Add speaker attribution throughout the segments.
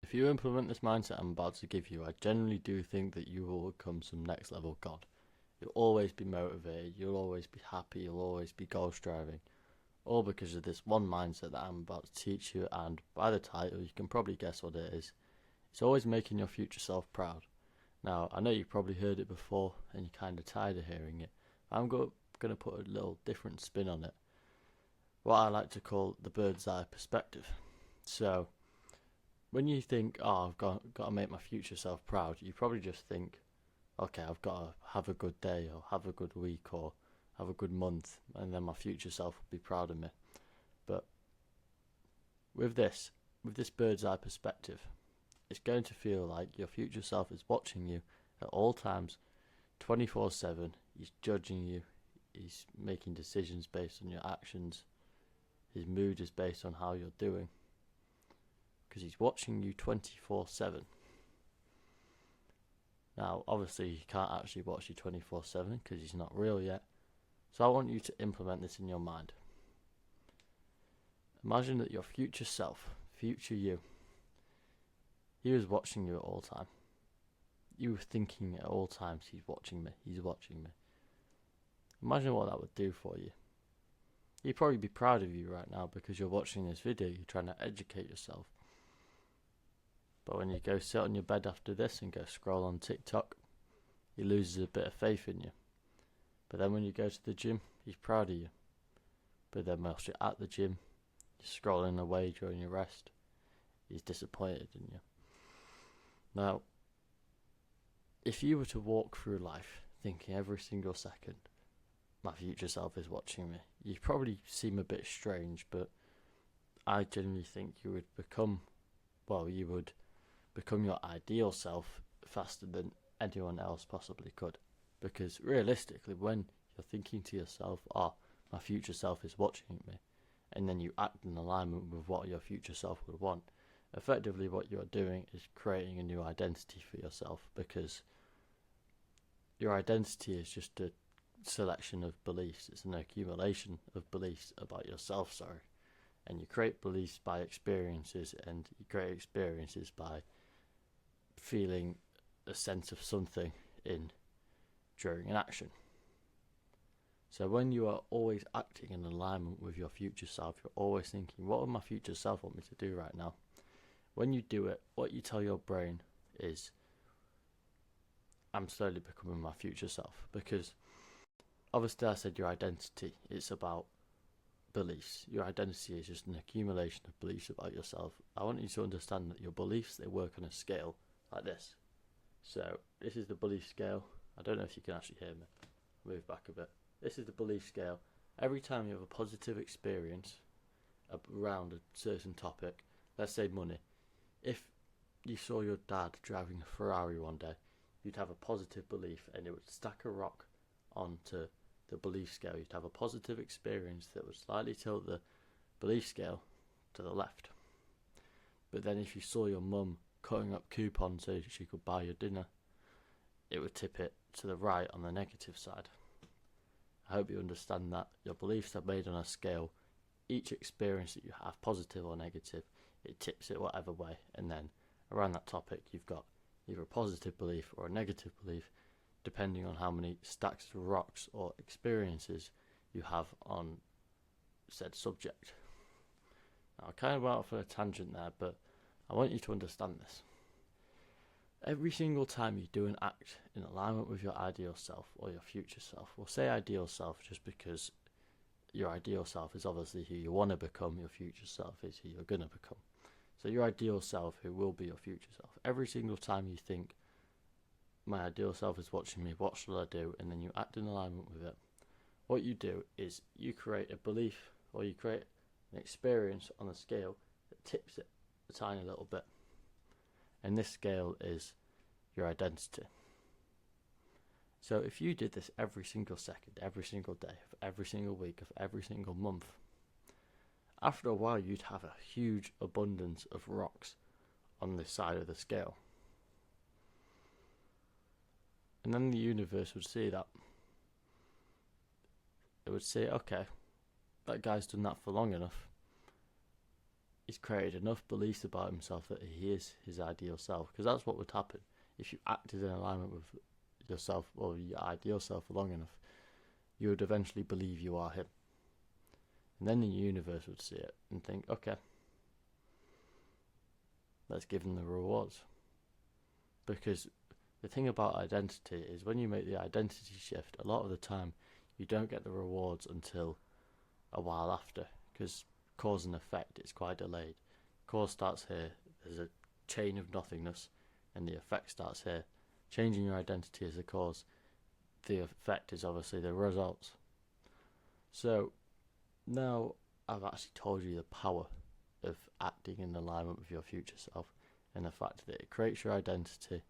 Speaker 1: If you implement this mindset I'm about to give you, I genuinely do think that you will become some next level god. You'll always be motivated, you'll always be happy, you'll always be goal striving. All because of this one mindset that I'm about to teach you, and by the title you can probably guess what it is. It's always making your future self proud. Now, I know you've probably heard it before and you're kind of tired of hearing it. I'm going to put a little different spin on it. What I like to call the bird's eye perspective. So, when you think, oh, I've got to make my future self proud, you probably just think, okay, I've got to have a good day or have a good week or have a good month, and then my future self will be proud of me. But with this bird's eye perspective, it's going to feel like your future self is watching you at all times, 24/7. He's judging you, he's making decisions based on your actions, his mood is based on how you're doing, because he's watching you 24/7. Now, obviously, he can't actually watch you 24/7 because he's not real yet. So I want you to implement this in your mind. Imagine that your future self, future you, he was watching you at all time. You were thinking at all times, he's watching me, he's watching me. Imagine what that would do for you. He'd probably be proud of you right now because you're watching this video, you're trying to educate yourself. But when you go sit on your bed after this and go scroll on TikTok, he loses a bit of faith in you. But then when you go to the gym, he's proud of you. But then whilst you're at the gym, you're scrolling away during your rest, he's disappointed in you. Now, if you were to walk through life thinking every single second, my future self is watching me, you'd probably seem a bit strange, but I genuinely think you would become your ideal self faster than anyone else possibly could. Because realistically, when you're thinking to yourself, oh, my future self is watching me, and then you act in alignment with what your future self would want, effectively what you're doing is creating a new identity for yourself, because your identity is just a selection of beliefs. It's an accumulation of beliefs about yourself, and you create beliefs by experiences, and you create experiences by feeling a sense of something during an action. So when you are always acting in alignment with your future self, you're always thinking, what would my future self want me to do right now? When you do it, what you tell your brain is, I'm slowly becoming my future self. Because obviously I said your identity, it's about beliefs. Your identity is just an accumulation of beliefs about yourself. I want you to understand that your beliefs, they work on a scale like this. So this is the belief scale. I don't know if you can actually hear me. Move back a bit. This is the belief scale. Every time you have a positive experience around a certain topic, let's say money, if you saw your dad driving a Ferrari one day, you'd have a positive belief and it would stack a rock onto the belief scale. You'd have a positive experience that would slightly tilt the belief scale to the left. But then if you saw your mum cutting up coupons so she could buy your dinner, it would tip it to the right on the negative side. I hope you understand that your beliefs are made on a scale. Each experience that you have, positive or negative, it tips it whatever way, and then around that topic you've got either a positive belief or a negative belief, depending on how many stacks of rocks or experiences you have on said subject. Now, I kind of went off on a tangent there, but I want you to understand this. Every single time you do an act in alignment with your ideal self or your future self, we'll say ideal self just because your ideal self is obviously who you want to become, your future self is who you're going to become. So your ideal self, who will be your future self, every single time you think, my ideal self is watching me, what shall I do? And then you act in alignment with it. What you do is you create a belief or you create an experience on the scale that tips it a tiny little bit. And this scale is your identity. So if you did this every single second, every single day, of every single week, of every single month, after a while you'd have a huge abundance of rocks on this side of the scale. And then the universe would see that. It would say, okay, that guy's done that for long enough. he's created enough beliefs about himself that he is his ideal self. Because that's what would happen if you acted in alignment with yourself or your ideal self for long enough. You would eventually believe you are him. And then the universe would see it and think, okay, let's give him the rewards. Because the thing about identity is when you make the identity shift, a lot of the time you don't get the rewards until a while after, because cause and effect is quite delayed. Cause starts here, there's a chain of nothingness, and the effect starts here. Changing your identity as a cause, the effect is obviously the results. So now I've actually told you the power of acting in alignment with your future self, and the fact that it creates your identity.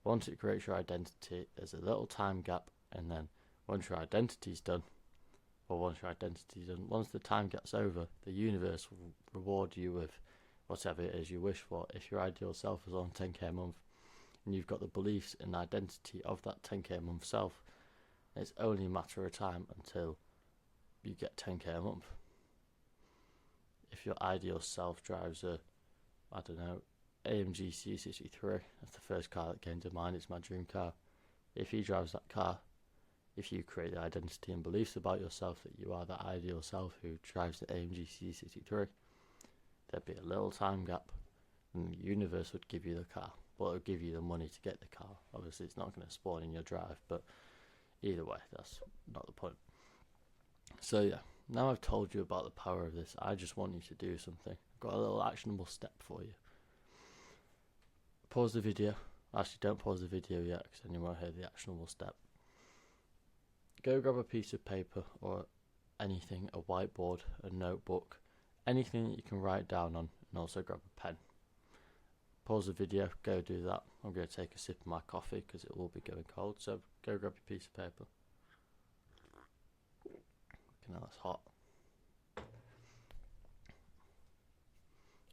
Speaker 1: Once it creates your identity, there's a little time gap, and then once your identity's done, once the time gap's over, the universe will reward you with whatever it is you wish for. If your ideal self is on 10k a month, and you've got the beliefs and identity of that 10k a month self, it's only a matter of time until you get 10k a month. If your ideal self drives a, I don't know, AMG C63, that's the first car that came to mind, it's my dream car. If he drives that car, if you create the identity and beliefs about yourself that you are that ideal self who drives the AMG C63, there'd be a little time gap, and the universe would give you the car. Well, it would give you the money to get the car. Obviously, it's not going to spawn in your drive, but either way, that's not the point. So yeah, now I've told you about the power of this, I just want you to do something. I've got a little actionable step for you. Pause the video. Actually, don't pause the video yet, because then you won't hear the actionable step. Go grab a piece of paper or anything, a whiteboard, a notebook, anything that you can write down on, and also grab a pen. Pause the video, go do that. I'm going to take a sip of my coffee because it will be going cold, so go grab your piece of paper. Okay, now that's hot.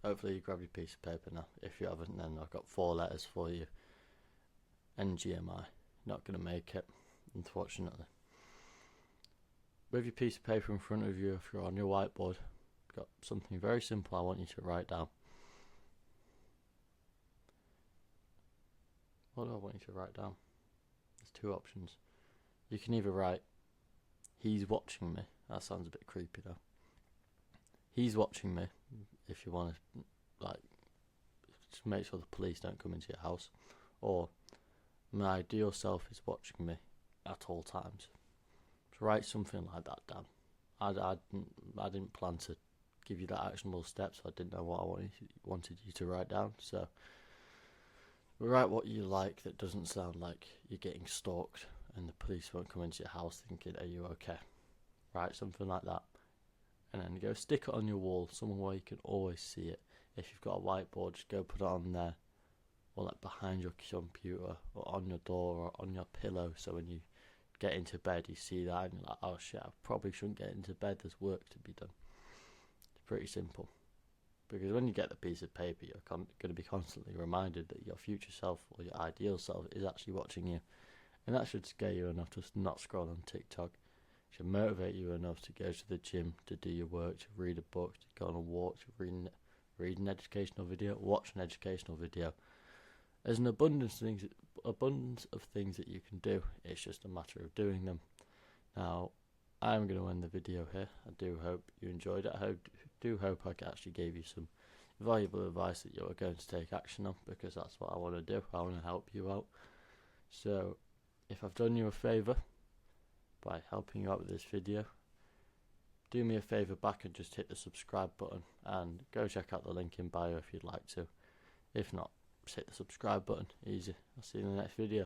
Speaker 1: Hopefully you grab your piece of paper now. If you haven't, then I've got 4 letters for you. NGMI. Not going to make it, unfortunately. With your piece of paper in front of you, if you're on your whiteboard, you've got something very simple I want you to write down. What do I want you to write down? There's 2 options. You can either write, he's watching me. That sounds a bit creepy though. He's watching me, if you want to, like, just make sure the police don't come into your house. Or, my ideal self is watching me at all times. So write something like that down. I didn't plan to give you that actionable step, so I didn't know what I wanted you to write down. So write what you like that doesn't sound like you're getting stalked and the police won't come into your house thinking, are you okay? Write something like that. And then go stick it on your wall, somewhere where you can always see it. If you've got a whiteboard, just go put it on there, or like behind your computer, or on your door, or on your pillow, so when you get into bed you see that and you're like, oh shit, I probably shouldn't get into bed, there's work to be done. It's pretty simple, because when you get the piece of paper, you're going to be constantly reminded that your future self or your ideal self is actually watching you, and that should scare you enough to not scroll on TikTok. Should motivate you enough to go to the gym, to do your work, to read a book, to go on a walk, to read an educational video, watch an educational video. There's an abundance of things that you can do. It's just a matter of doing them. Now, I'm going to end the video here. I do hope you enjoyed it. I do hope I actually gave you some valuable advice that you're going to take action on, because that's what I want to do. I want to help you out. So, if I've done you a favour by helping you out with this video, do me a favour back and just hit the subscribe button, and go check out the link in bio if you'd like to. If not, just hit the subscribe button. Easy. I'll see you in the next video.